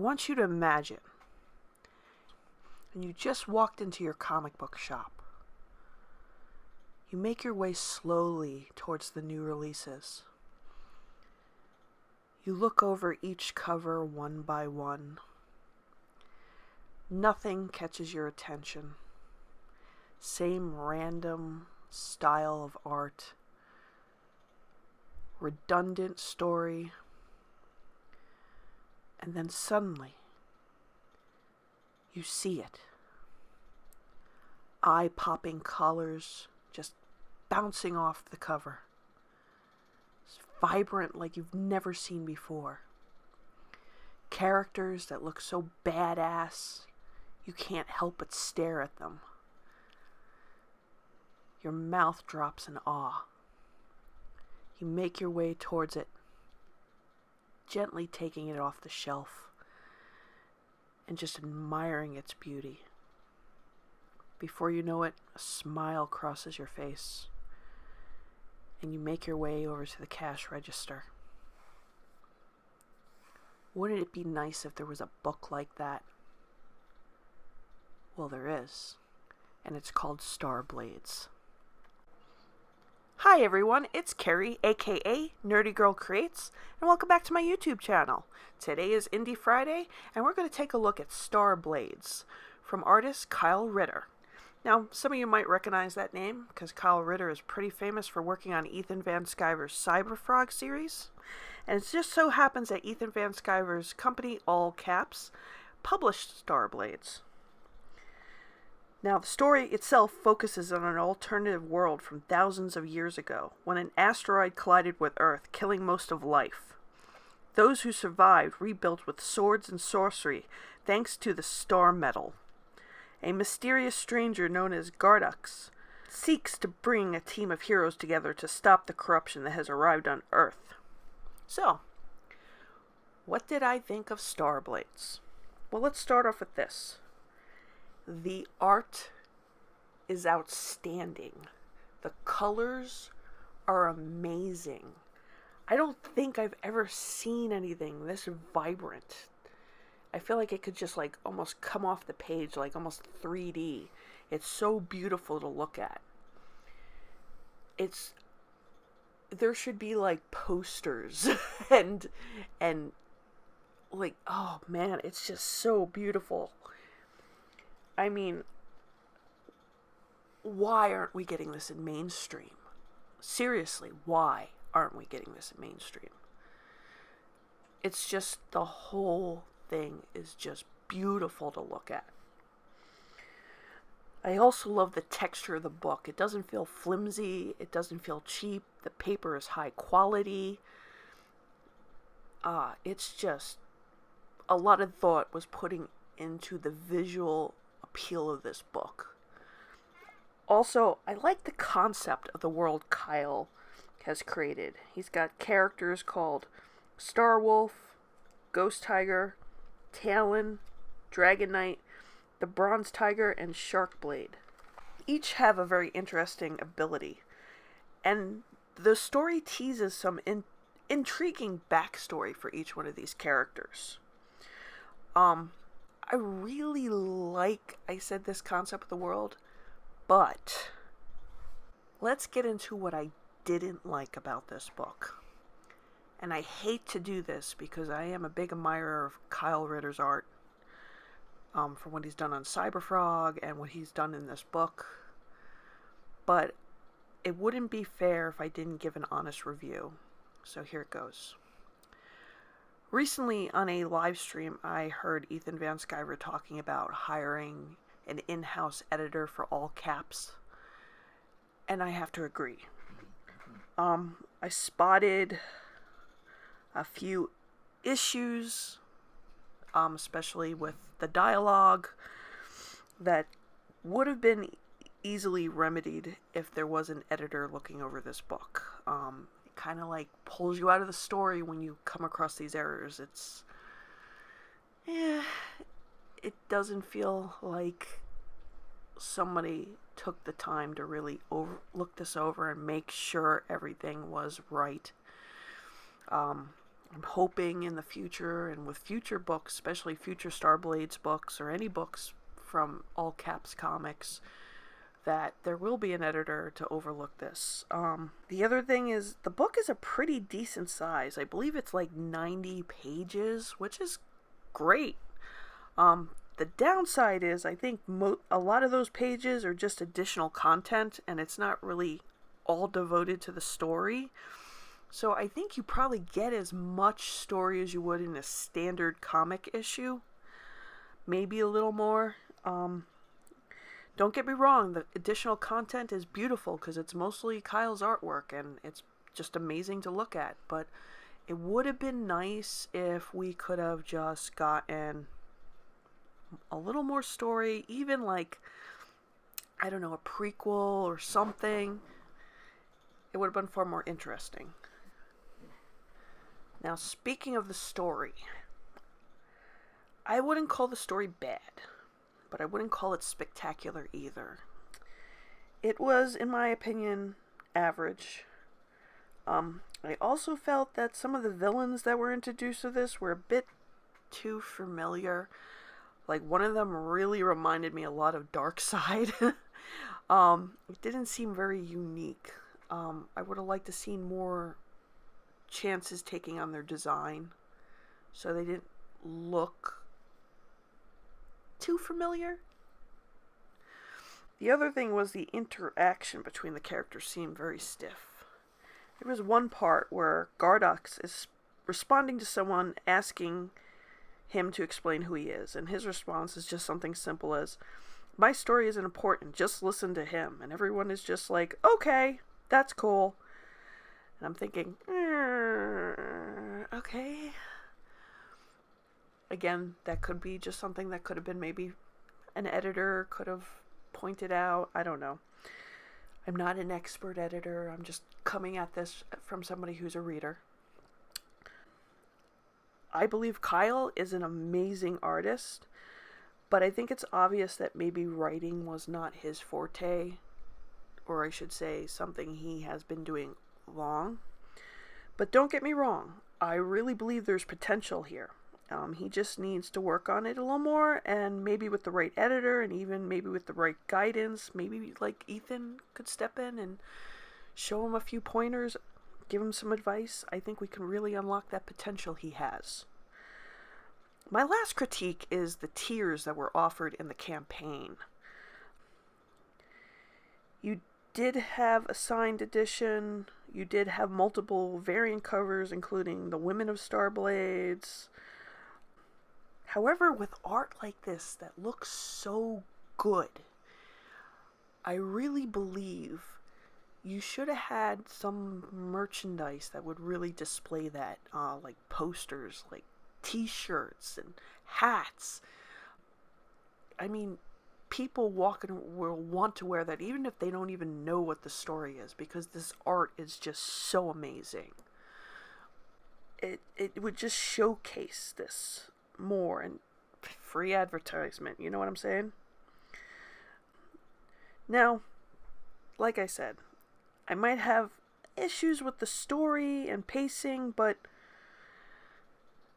want you to imagine, and you just walked into your comic book shop. You make your way slowly towards the new releases. You look over each cover one by one. Nothing catches your attention. Same random style of art. Redundant story. And then suddenly, you see it. Eye-popping colors just bouncing off the cover. It's vibrant like you've never seen before. Characters that look so badass, you can't help but stare at them. Your mouth drops in awe. You make your way towards it, gently taking it off the shelf and just admiring its beauty. Before you know it, a smile crosses your face, and you make your way over to the cash register. Wouldn't it be nice if there was a book like that? Well, there is, and it's called Starblades. Hi everyone, it's Carrie, aka Nerdy Girl Creates, and welcome back to my YouTube channel. Today is Indie Friday, and we're going to take a look at Starblades from artist Kyle Ritter. Now, some of you might recognize that name, because Kyle Ritter is pretty famous for working on Ethan Van Sciver's Cyberfrog series, and it just so happens that Ethan Van Sciver's company, all caps, published Starblades. Now, the story itself focuses on an alternative world from thousands of years ago, when an asteroid collided with Earth, killing most of life. Those who survived rebuilt with swords and sorcery, thanks to the Star Metal. A mysterious stranger known as Gardux seeks to bring a team of heroes together to stop the corruption that has arrived on Earth. So, what did I think of Starblades? Well, let's start off with this. The art is outstanding. The colors are amazing. I don't think I've ever seen anything this vibrant. I feel like it could just almost come off the page, almost 3D. It's so beautiful to look at. There should be posters and oh man, it's just so beautiful. I mean, why aren't we getting this in mainstream? Seriously, why aren't we getting this in mainstream? It's just, the whole thing is just beautiful to look at. I also love the texture of the book. It doesn't feel flimsy. It doesn't feel cheap. The paper is high quality. It's just, a lot of thought was putting into the visual appeal of this book. Also, I like the concept of the world Kyle has created. He's got characters called Starwolf, Ghost Tiger, Talon, Dragon Knight, the Bronze Tiger, and Sharkblade. Each have a very interesting ability, and the story teases some intriguing backstory for each one of these characters. I really like, I said, this concept of the world, but let's get into what I didn't like about this book. And I hate to do this because I am a big admirer of Kyle Ritter's art, from what he's done on Cyberfrog and what he's done in this book. But it wouldn't be fair if I didn't give an honest review. So here it goes. Recently, on a live stream, I heard Ethan Van Sciver talking about hiring an in-house editor for all caps, and I have to agree. I spotted a few issues, especially with the dialogue, that would have been easily remedied if there was an editor looking over this book. Kind of pulls you out of the story when you come across these errors. It doesn't feel like somebody took the time to really look this over and make sure everything was right. I'm hoping in the future, and with future books, especially future Starblades books or any books from All Caps Comics, that there will be an editor to overlook this. The other thing is the book is a pretty decent size. I believe it's like 90 pages, which is great. The downside is I think a lot of those pages are just additional content, and it's not really all devoted to the story. So I think you probably get as much story as you would in a standard comic issue. Maybe a little more. Don't get me wrong, the additional content is beautiful because it's mostly Kyle's artwork and it's just amazing to look at. But it would have been nice if we could have just gotten a little more story, even like, I don't know, a prequel or something. It would have been far more interesting. Now, speaking of the story, I wouldn't call the story bad, but I wouldn't call it spectacular either. It was, in my opinion, average. I also felt that some of the villains that were introduced to this were a bit too familiar. Like, one of them really reminded me a lot of Darkseid. It didn't seem very unique. I would have liked to see more chances taking on their design, so they didn't look too familiar. The other thing was the interaction between the characters seemed very stiff. There was one part where Gardox is responding to someone asking him to explain who he is, and his response is just something simple as, "My story isn't important, just listen to him." And everyone is just like, "Okay, that's cool." And I'm thinking, okay. Again, that could be just something that could have been maybe an editor could have pointed out. I don't know. I'm not an expert editor. I'm just coming at this from somebody who's a reader. I believe Kyle is an amazing artist, but I think it's obvious that maybe writing was not his forte, or I should say something he has been doing long. But don't get me wrong, I really believe there's potential here. He just needs to work on it a little more, and maybe with the right editor, and even maybe with the right guidance, maybe like Ethan could step in and show him a few pointers, give him some advice. I think we can really unlock that potential he has. My last critique is the tiers that were offered in the campaign. You did have a signed edition. You did have multiple variant covers, including the Women of Starblades. However, with art like this that looks so good, I really believe you should have had some merchandise that would really display that, like posters, like t-shirts and hats. I mean, people walking will want to wear that even if they don't even know what the story is, because this art is just so amazing. It would just showcase this more, and free advertisement, you know what I'm saying? Now, like I said, I might have issues with the story and pacing, but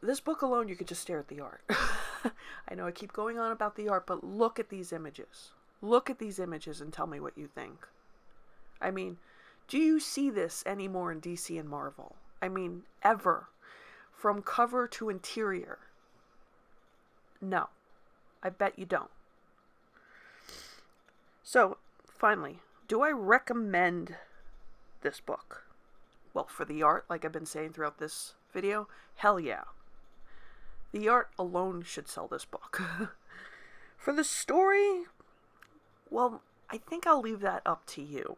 this book alone, you could just stare at the art. I know I keep going on about the art, but look at these images. Look at these images and tell me what you think. I mean, do you see this anymore in DC and Marvel? I mean, ever. From cover to interior. No. I bet you don't. So, finally, do I recommend this book? Well, for the art, like I've been saying throughout this video, hell yeah. The art alone should sell this book. For the story, well, I think I'll leave that up to you.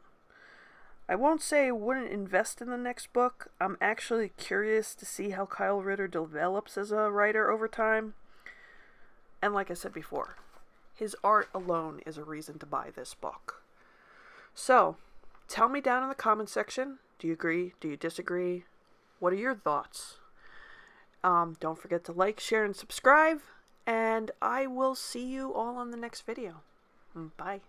I won't say I wouldn't invest in the next book. I'm actually curious to see how Kyle Ritter develops as a writer over time. And like I said before, his art alone is a reason to buy this book. So, tell me down in the comment section, do you agree? Do you disagree? What are your thoughts? Don't forget to like, share, and subscribe. And I will see you all on the next video. Bye.